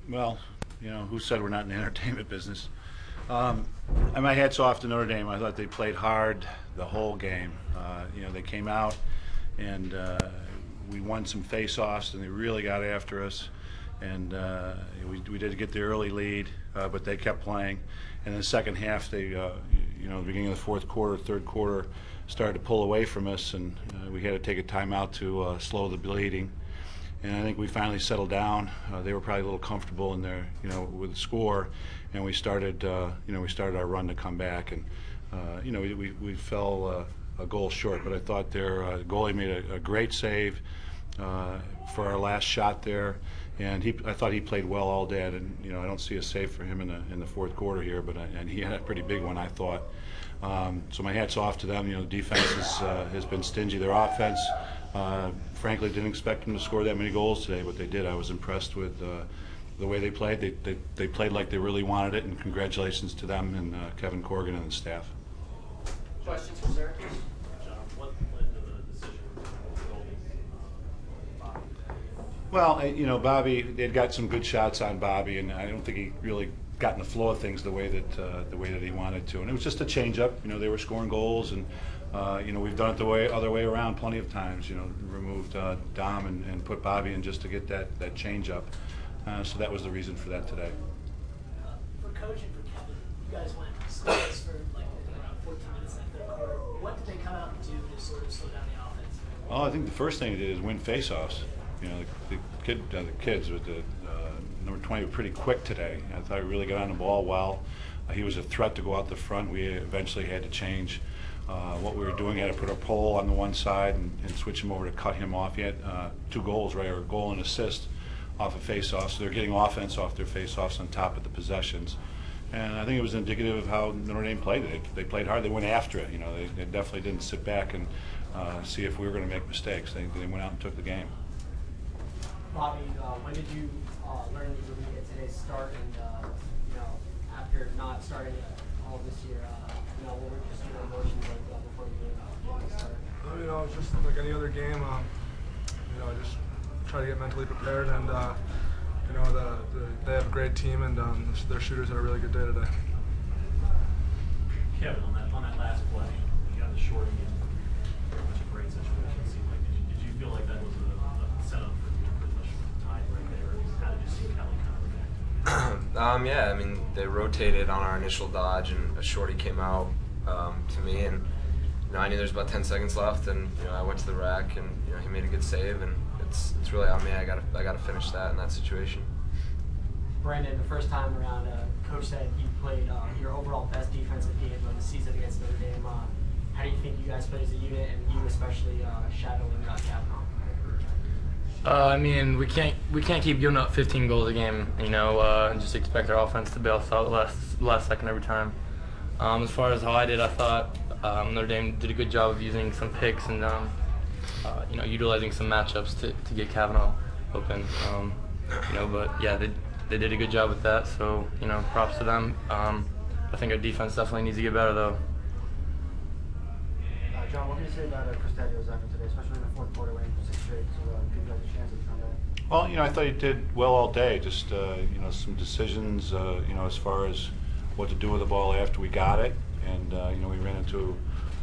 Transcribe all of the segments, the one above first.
Well, who said we're not in the entertainment business? And my hat's off to Notre Dame. I thought they played hard the whole game. They came out and we won some face-offs, and they really got after us. And we did get the early lead, but they kept playing. And in the second half, they, the beginning of the fourth quarter, third quarter, started to pull away from us, and we had to take a timeout to slow the bleeding. And I think we finally settled down. They were probably a little comfortable in their, with the score, and we started, our run to come back. And we fell a goal short, but I thought their goalie made a great save for our last shot there, and I thought he played well all day. And I don't see a save for him in the fourth quarter here, but and he had a pretty big one, I thought. So my hat's off to them. The defense has been stingy. Their offense, frankly, didn't expect them to score that many goals today, but they did. I was impressed with the way they played. They played like they really wanted it, and congratulations to them and Kevin Corrigan and the staff. Questions for Syracuse? John, what led to the decision to Bobby? Well, Bobby, they'd got some good shots on Bobby, and I don't think he really got in the flow of things the way that he wanted to. And it was just a change-up. They were scoring goals, and we've done it the other way around plenty of times. Removed Dom and put Bobby in just to get that change-up. So that was the reason for that today. For coaching for Kevin, you guys went scoreless for around 14 minutes in the third quarter. What did they come out and do to sort of slow down the offense? Well, I think the first thing they did is win face-offs. The kids with the number 20 were pretty quick today. I thought he really got on the ball well. He was a threat to go out the front. We eventually had to change what we were doing. We had to put our pole on the one side and switch him over to cut him off. He had 2 goals, right, or a goal and assist off of face-offs. So they're getting offense off their face-offs on top of the possessions. And I think it was indicative of how Notre Dame played it. They played hard. They went after it. They definitely didn't sit back and see if we were going to make mistakes. They went out and took the game. Bobby, when did you learn you were going to get today's start, and after not starting all this year, what were just your emotions like before the game started? Just like any other game, just try to get mentally prepared, and they have a great team, and their shooters had a really good day today. Kevin, on that last play, you got the short again. Very much a great situation. It seemed like did you feel like that was a setup for pretty much tied right there? How did you see Kelly kind of react? Yeah, I mean, they rotated on our initial dodge, and a shorty came out to me, and I knew there was about 10 seconds left, and I went to the rack, and he made a good save, and it's really on me. I gotta finish that in that situation. Brandon, the first time around, Coach said you played your overall best defensive game of the season against Notre Dame. How do you think you guys played as a unit, and you especially shadowing Kavanaugh? I mean, we can't keep giving up 15 goals a game, and just expect our offense to bail us out last second every time. As far as how I did, I thought Notre Dame did a good job of using some picks and utilizing some matchups to get Kavanaugh open. But yeah, they did a good job with that. So props to them. I think our defense definitely needs to get better though. John, what can you say about Cristadio's effort today, especially in the fourth quarter when he 6 straight to give you guys a chance to come back? Well, I thought he did well all day. Just some decisions, as far as what to do with the ball after we got it, and we ran into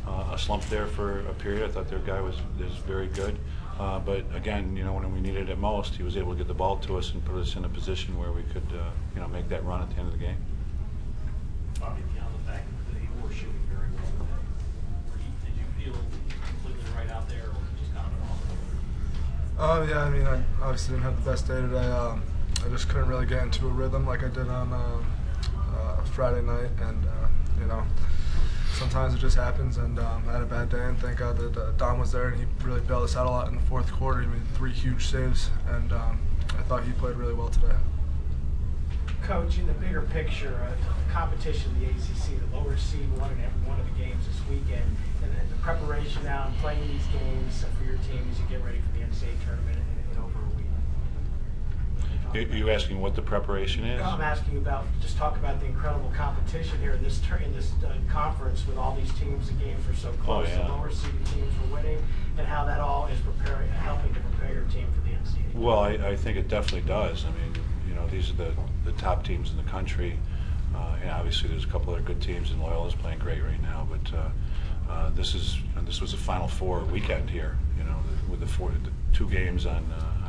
a slump there for a period. I thought their guy is very good, but again, when we needed it most, he was able to get the ball to us and put us in a position where we could, make that run at the end of the game. Bobby, beyond the fact that he was shooting very well today, did you feel completely right out there, or just kind of an off? Yeah, I mean, I obviously didn't have the best day today. I just couldn't really get into a rhythm like I did on Friday night, and sometimes it just happens, and I had a bad day, and thank God that Dom was there, and he really bailed us out a lot in the fourth quarter. He made 3 huge saves, and I thought he played really well today. Coach, in the bigger picture, the competition in the ACC, the lower seed won in every one of the games this weekend, and the preparation now and playing these games for your team as you get ready for the NCAA tournament in over a week. Are you asking what the preparation is? No, I'm asking about, just talk about the incredible competition here in this conference with all these teams. The games are so close. The lower seeded teams were winning, and how that all is helping to prepare your team for the NCAA. Well, I think it definitely does. I mean, these are the top teams in the country. And obviously there's a couple other good teams, and Loyola's playing great right now. But this was a Final Four weekend here, with the 2 games on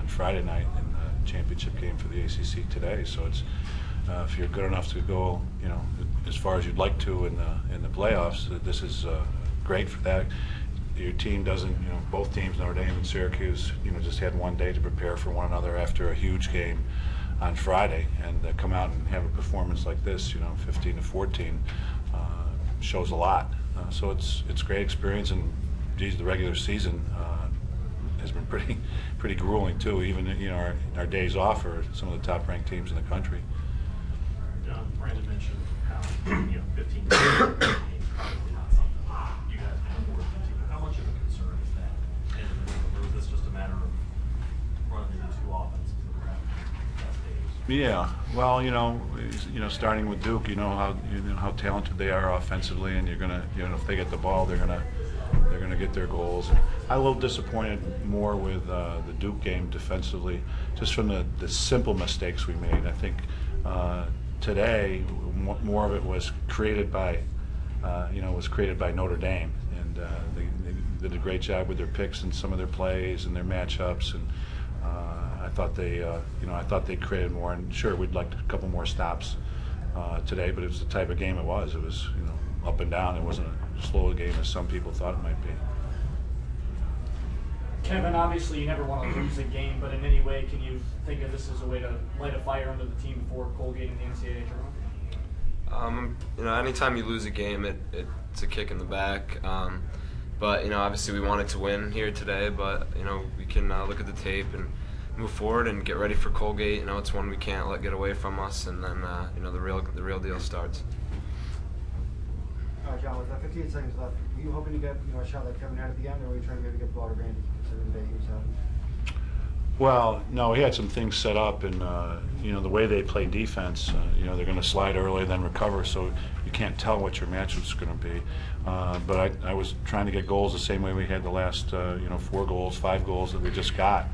Friday night and the championship game for the ACC today. So it's if you're good enough to go, as far as you'd like to in the playoffs, this is great for that. Your team doesn't, both teams, Notre Dame and Syracuse, just had one day to prepare for one another after a huge game on Friday, and come out and have a performance like this, 15-14, shows a lot. So it's a great experience, and geez, the regular season has been pretty grueling too. Even our days off are some of the top-ranked teams in the country. John, Brandon mentioned how 15 games probably not something you guys can afford to continue. How much of a concern is that? And or is this just a matter of running into 2 offenses that are having best days? Yeah, well, starting with Duke, how talented they are offensively, and you're gonna, if they get the ball, they're gonna get their goals. I'm a little disappointed more with the Duke game defensively, just from the simple mistakes we made. I think today more of it was created by, Notre Dame, and they did a great job with their picks and some of their plays and their matchups, and I thought they created more. And sure, we'd like a couple more stops today, but it was the type of game it was. It was, up and down. It wasn't a slow game as some people thought it might be. Kevin, obviously you never want to lose a game, but in any way, can you think of this as a way to light a fire under the team before Colgate in the NCAA tournament? Anytime you lose a game, it's a kick in the back. But obviously we wanted to win here today, but we can look at the tape and move forward and get ready for Colgate. It's one we can't let get away from us, and then the real deal starts. John, with 15 seconds left, were you hoping to get a shot like Kevin had at the end, or were you trying to maybe get the ball to Randy, considering the day he was having? Well, no, he had some things set up, and the way they play defense, they're going to slide early, then recover, so you can't tell what your matchup's going to be. But I was trying to get goals the same way we had the last 4 goals, 5 goals that we just got,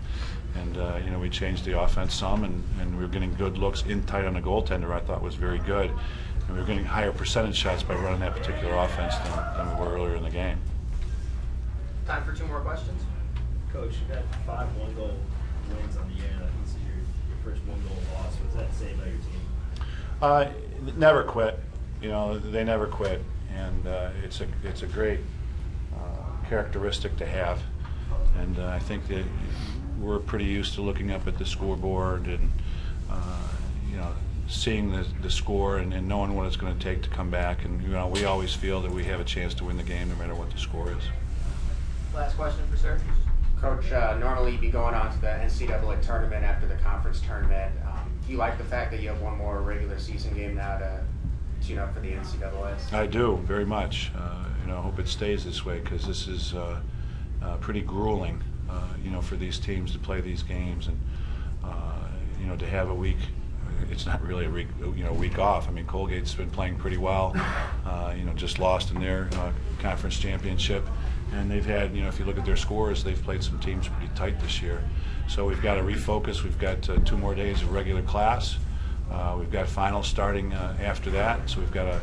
and we changed the offense some, and we were getting good looks in tight on the goaltender. I thought was very good, and we were getting higher percentage shots by running that particular offense than we were earlier in the game. Time for 2 more questions. Coach, you had 5 one-goal wins on the year, and I think this is your first 1-goal loss. What does that say about your team? Never quit. They never quit, and it's a great characteristic to have. And I think that we're pretty used to looking up at the scoreboard and seeing the score and knowing what it's going to take to come back. And we always feel that we have a chance to win the game no matter what the score is. Last question for Syracuse. Coach, normally you'd be going on to the NCAA tournament after the conference tournament. Do you like the fact that you have one more regular season game now to tune up for the NCAAs? I do, very much. I hope it stays this way, because this is pretty grueling, for these teams to play these games, and to have a week. It's not really a week off. I mean, Colgate's been playing pretty well. Just lost in their conference championship. And they've had, if you look at their scores, they've played some teams pretty tight this year. So we've got to refocus. We've got 2 more days of regular class. We've got finals starting after that. So we've got to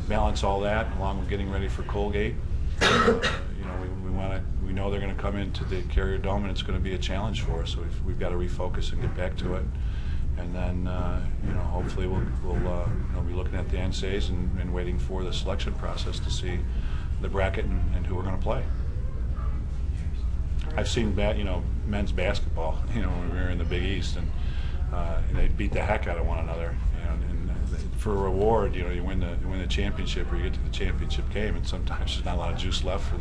balance all that along with getting ready for Colgate. We know they're going to come into the Carrier Dome, and it's going to be a challenge for us. So we've got to refocus and get back to it. And then, hopefully we'll be looking at the NCAAs and waiting for the selection process to see the bracket and who we're going to play. I've seen men's basketball, when we were in the Big East, and they beat the heck out of one another. And for a reward, you win the championship, or you get to the championship game, and sometimes there's not a lot of juice left for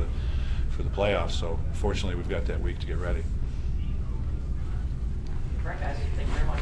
the playoffs. So fortunately, we've got that week to get ready. All right, guys. Thank you very much.